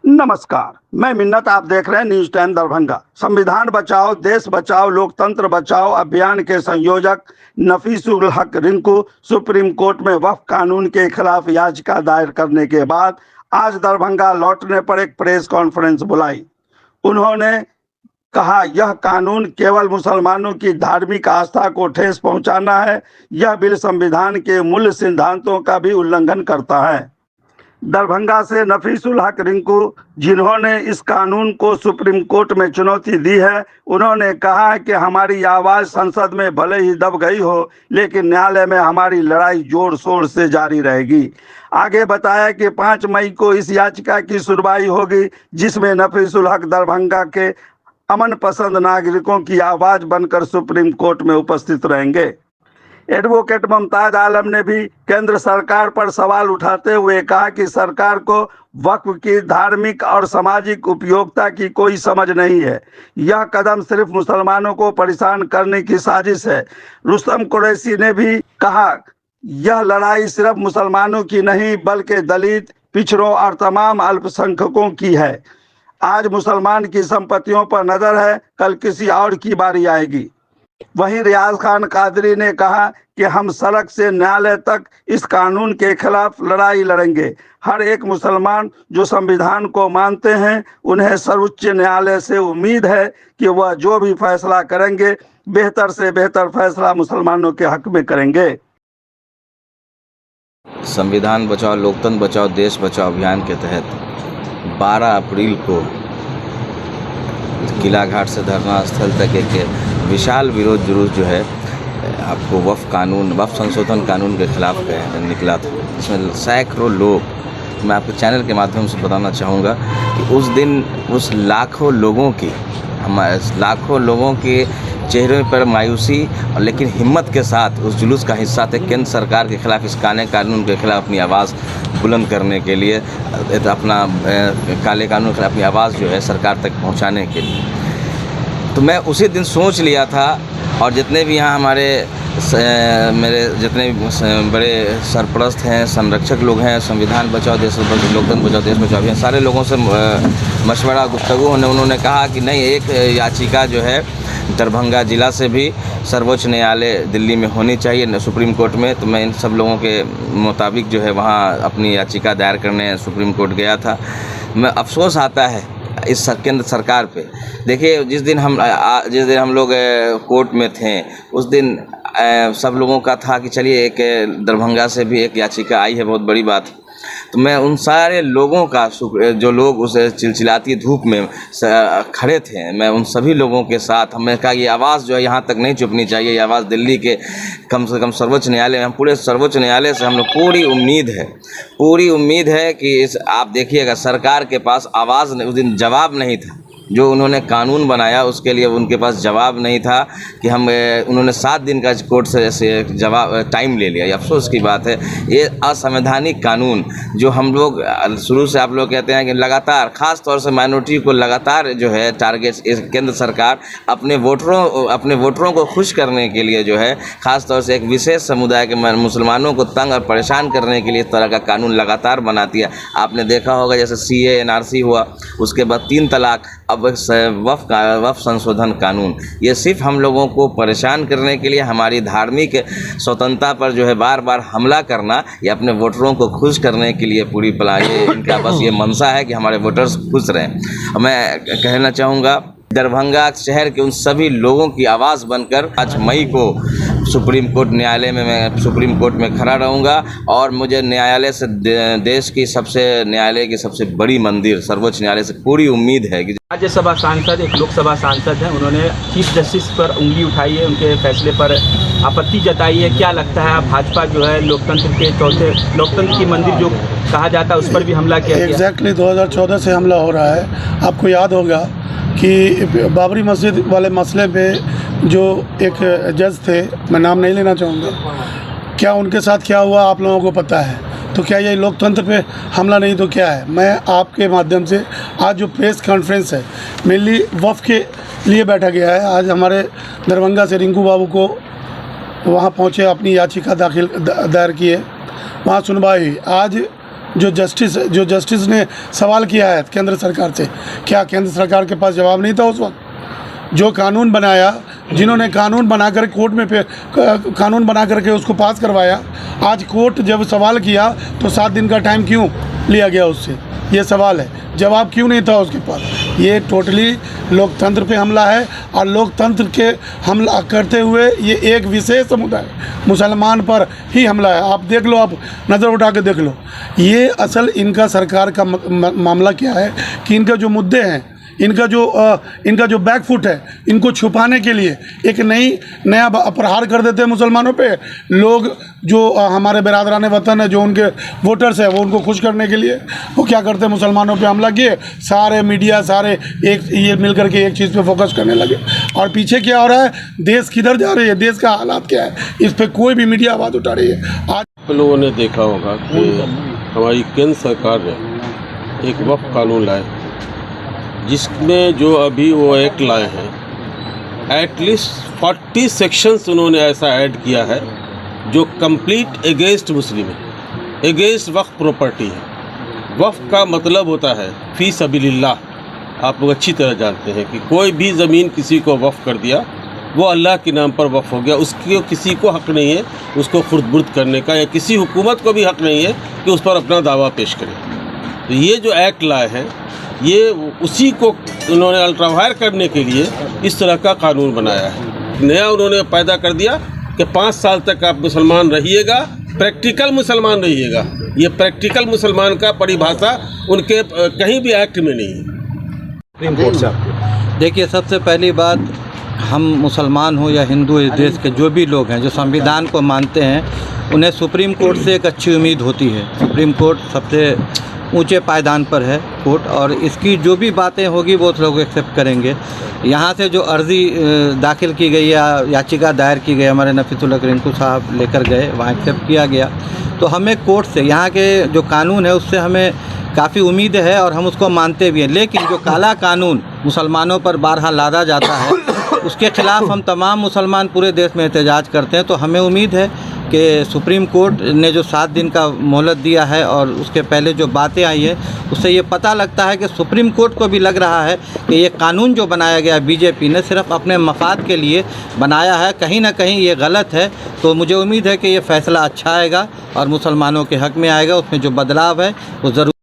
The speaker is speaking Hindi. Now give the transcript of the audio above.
नमस्कार, मैं मिन्नत। आप देख रहे हैं न्यूज 10 दरभंगा। संविधान बचाओ देश बचाओ लोकतंत्र बचाओ अभियान के संयोजक नफीसुल हक रिंकू सुप्रीम कोर्ट में वक्फ कानून के खिलाफ याचिका दायर करने के बाद आज दरभंगा लौटने पर एक प्रेस कॉन्फ्रेंस बुलाई। उन्होंने कहा, यह कानून केवल मुसलमानों की धार्मिक आस्था को ठेस पहुंचाना है। यह बिल संविधान के मूल सिद्धांतों का भी उल्लंघन करता है। दरभंगा से नफीसुल हक रिंकू, जिन्होंने इस कानून को सुप्रीम कोर्ट में चुनौती दी है, उन्होंने कहा कि हमारी आवाज़ संसद में भले ही दब गई हो, लेकिन न्यायालय में हमारी लड़ाई जोर शोर से जारी रहेगी। आगे बताया कि 5 मई को इस याचिका की सुनवाई होगी, जिसमें नफीसुल हक दरभंगा के अमन पसंद नागरिकों की आवाज़ बनकर सुप्रीम कोर्ट में उपस्थित रहेंगे। एडवोकेट मुमताज आलम ने भी केंद्र सरकार पर सवाल उठाते हुए कहा कि सरकार को वक्फ की धार्मिक और सामाजिक उपयोगिता की कोई समझ नहीं है। यह कदम सिर्फ मुसलमानों को परेशान करने की साजिश है। रुस्तम कुरैशी ने भी कहा, यह लड़ाई सिर्फ मुसलमानों की नहीं बल्कि दलित, पिछड़ों और तमाम अल्पसंख्यकों की है। आज मुसलमान की संपत्तियों पर नजर है, कल किसी और की बारी आएगी। वहीं रियाज खान कादरी ने कहा कि हम सड़क से न्यायालय तक इस कानून के खिलाफ लड़ाई लड़ेंगे। हर एक मुसलमान जो संविधान को मानते हैं, उन्हें सर्वोच्च न्यायालय से उम्मीद है कि वह जो भी फैसला करेंगे, बेहतर से बेहतर फैसला मुसलमानों के हक में करेंगे। संविधान बचाओ लोकतंत्र बचाओ देश बचाओ अभियान के तहत 12 अप्रैल को किला घाट से धरना स्थल तक एक विशाल विरोध जुलूस जो है आपको वक्फ संशोधन कानून के खिलाफ निकला था। इसमें सैकड़ों लोग, मैं आपके चैनल के माध्यम से बताना चाहूँगा कि उस दिन उस लाखों लोगों के चेहरे पर मायूसी और लेकिन हिम्मत के साथ उस जुलूस का हिस्सा थे। केंद्र सरकार के खिलाफ इस कानून के खिलाफ अपनी आवाज़ बुलंद करने के लिए, अपना काले कानून के खिलाफ अपनी आवाज़ जो है सरकार तक पहुंचाने के लिए। तो मैं उसी दिन सोच लिया था, और जितने भी यहाँ मेरे जितने भी बड़े सरपरस्त हैं, संरक्षक लोग हैं, संविधान बचाओ देश बचाओ लोकतंत्र बचाओ देश बचाओ अभियान, सारे लोगों से मशवरा गुफ्तगू उन्होंने कहा कि नहीं, एक याचिका जो है दरभंगा जिला से भी सर्वोच्च न्यायालय दिल्ली में होनी चाहिए, सुप्रीम कोर्ट में। तो मैं इन सब लोगों के मुताबिक जो है वहाँ अपनी याचिका दायर करने सुप्रीम कोर्ट गया था। मैं अफसोस आता है इस केंद्र सरकार पे। देखिए, जिस दिन हम लोग कोर्ट में थे, उस दिन सब लोगों का था कि चलिए एक दरभंगा से भी एक याचिका आई है, बहुत बड़ी बात। तो मैं उन सारे लोगों का, जो लोग उस चिलचिलाती धूप में खड़े थे, मैं उन सभी लोगों के साथ, हमने कहा ये आवाज़ जो है यहाँ तक नहीं चुपनी चाहिए। ये आवाज़ दिल्ली के कम से कम सर्वोच्च न्यायालय में, हम पूरे सर्वोच्च न्यायालय से हम लोग पूरी उम्मीद है कि आप देखिएगा, सरकार के पास आवाज़ उस दिन जवाब नहीं था। जो उन्होंने कानून बनाया उसके लिए उनके पास जवाब नहीं था कि उन्होंने 7 दिन का कोर्ट से जवाब टाइम ले लिया। ये अफसोस की बात है। ये असंवैधानिक कानून जो हम लोग शुरू से आप लोग कहते हैं कि लगातार, ख़ास तौर से माइनॉरिटी को लगातार जो है टारगेट केंद्र सरकार अपने वोटरों को खुश करने के लिए जो है, ख़ास तौर से एक विशेष समुदाय के मुसलमानों को तंग और परेशान करने के लिए इस तरह का कानून लगातार बनाती है। आपने देखा होगा जैसे CA NRC हुआ, उसके बाद 3 तलाक, अब वक्फ संशोधन कानून। ये सिर्फ हम लोगों को परेशान करने के लिए, हमारी धार्मिक स्वतंत्रता पर जो है बार बार हमला करना, ये अपने वोटरों को खुश करने के लिए पूरी इनका बस ये मंशा है कि हमारे वोटर्स खुश रहें। मैं कहना चाहूँगा, दरभंगा शहर के उन सभी लोगों की आवाज़ बनकर 5 मई को सुप्रीम कोर्ट न्यायालय में मैं सुप्रीम कोर्ट में खड़ा रहूँगा। और मुझे न्यायालय से, देश की न्यायालय की सबसे बड़ी मंदिर सर्वोच्च न्यायालय से पूरी उम्मीद है कि राज्यसभा सांसद, एक लोकसभा सांसद हैं, उन्होंने चीफ जस्टिस पर उंगली उठाई है, उनके फैसले पर आपत्ति जताई है। क्या लगता है, भाजपा जो है लोकतंत्र की मंदिर जो कहा जाता है उस पर भी हमला किया? एग्जैक्टली 2014 से हमला हो रहा है। आपको याद होगा कि बाबरी मस्जिद वाले मसले पे जो एक जज थे, मैं नाम नहीं लेना चाहूँगा, क्या उनके साथ क्या हुआ आप लोगों को पता है। तो क्या ये लोकतंत्र पे हमला नहीं तो क्या है? मैं आपके माध्यम से आज जो प्रेस कॉन्फ्रेंस है, मेनली वक्फ के लिए बैठा गया है। आज हमारे दरभंगा से रिंकू बाबू को वहाँ पहुँचे, अपनी याचिका दायर किए, वहाँ सुनवाई। आज जो जस्टिस ने सवाल किया है केंद्र सरकार से, क्या केंद्र सरकार के पास जवाब नहीं था उस वक्त? जो कानून बनाया, जिन्होंने कानून बनाकर कोर्ट में कानून बना करके उसको पास करवाया, आज कोर्ट जब सवाल किया तो 7 दिन का टाइम क्यों लिया गया उससे? ये सवाल है, जवाब क्यों नहीं था उसके पास? ये टोटली लोकतंत्र पे हमला है और लोकतंत्र के हमला करते हुए ये एक विशेष समुदाय मुसलमान पर ही हमला है। आप देख लो, आप नज़र उठा के देख लो, ये असल इनका सरकार का मामला क्या है कि इनका जो मुद्दे हैं, इनका जो बैकफुट है, इनको छुपाने के लिए एक नया प्रहार कर देते हैं मुसलमानों पे। लोग जो हमारे बिरादरान वतन है, जो उनके वोटर्स हैं, वो उनको खुश करने के लिए वो क्या करते हैं, मुसलमानों पे हमला किए। सारे मीडिया सारे एक ये मिल करके एक चीज़ पे फोकस करने लगे। और पीछे क्या हो रहा है, देश किधर जा रही है, देश का हालात क्या है, इस पर कोई भी मीडिया आवाज़ उठा रही है। आज लोगों ने देखा होगा कि हमारी केंद्र सरकार ने एक वक्फ कानून लाया, जिसमें जो अभी वो एक्ट लाए हैं, एटलीस्ट 40 सेक्शंस उन्होंने ऐसा ऐड किया है जो कंप्लीट अगेंस्ट मुस्लिम है, अगेंस्ट वक्फ प्रॉपर्टी है। वक्फ का मतलब होता है फ़ी सबीलिल्लाह। आप लोग अच्छी तरह जानते हैं कि कोई भी ज़मीन किसी को वक्फ कर दिया, वो अल्लाह के नाम पर वक्फ हो गया। उसकी किसी को हक़ नहीं है उसको खुर्द-बुर्द करने का, या किसी हुकूमत को भी हक़ नहीं है कि उस पर अपना दावा पेश करे। तो ये जो एक्ट लाए हैं, ये उसी को उन्होंने अल्ट्रावायर करने के लिए इस तरह का कानून बनाया है। नया उन्होंने पैदा कर दिया कि 5 साल तक आप मुसलमान रहिएगा, प्रैक्टिकल मुसलमान रहिएगा। ये प्रैक्टिकल मुसलमान का परिभाषा उनके कहीं भी एक्ट में नहीं है। सुप्रीम कोर्ट से आपको देखिए, सबसे पहली बात, हम मुसलमान हो या हिंदू, इस देश के जो भी लोग हैं जो संविधान को मानते हैं, उन्हें सुप्रीम कोर्ट से एक अच्छी उम्मीद होती है। सुप्रीम कोर्ट सबसे ऊंचे पायदान पर है कोर्ट, और इसकी जो भी बातें होगी वो लोग एक्सेप्ट करेंगे। यहाँ से जो अर्ज़ी दाखिल की गई या याचिका दायर की गई, हमारे नफीसुल हक रिंकू साहब लेकर गए, वहाँ एक्सेप्ट किया गया। तो हमें कोर्ट से, यहाँ के जो कानून है उससे हमें काफ़ी उम्मीद है और हम उसको मानते भी हैं। लेकिन जो काला कानून मुसलमानों पर बारहा लादा जाता है, उसके ख़िलाफ़ हम तमाम मुसलमान पूरे देश में एहतजाज करते हैं। तो हमें उम्मीद है कि सुप्रीम कोर्ट ने जो 7 दिन का मोहलत दिया है और उसके पहले जो बातें आई हैं, उससे ये पता लगता है कि सुप्रीम कोर्ट को भी लग रहा है कि ये कानून जो बनाया गया बीजेपी ने सिर्फ अपने मफाद के लिए बनाया है, कहीं ना कहीं ये गलत है। तो मुझे उम्मीद है कि ये फ़ैसला अच्छा आएगा और मुसलमानों के हक़ में आएगा, उसमें जो बदलाव है वो ज़रूर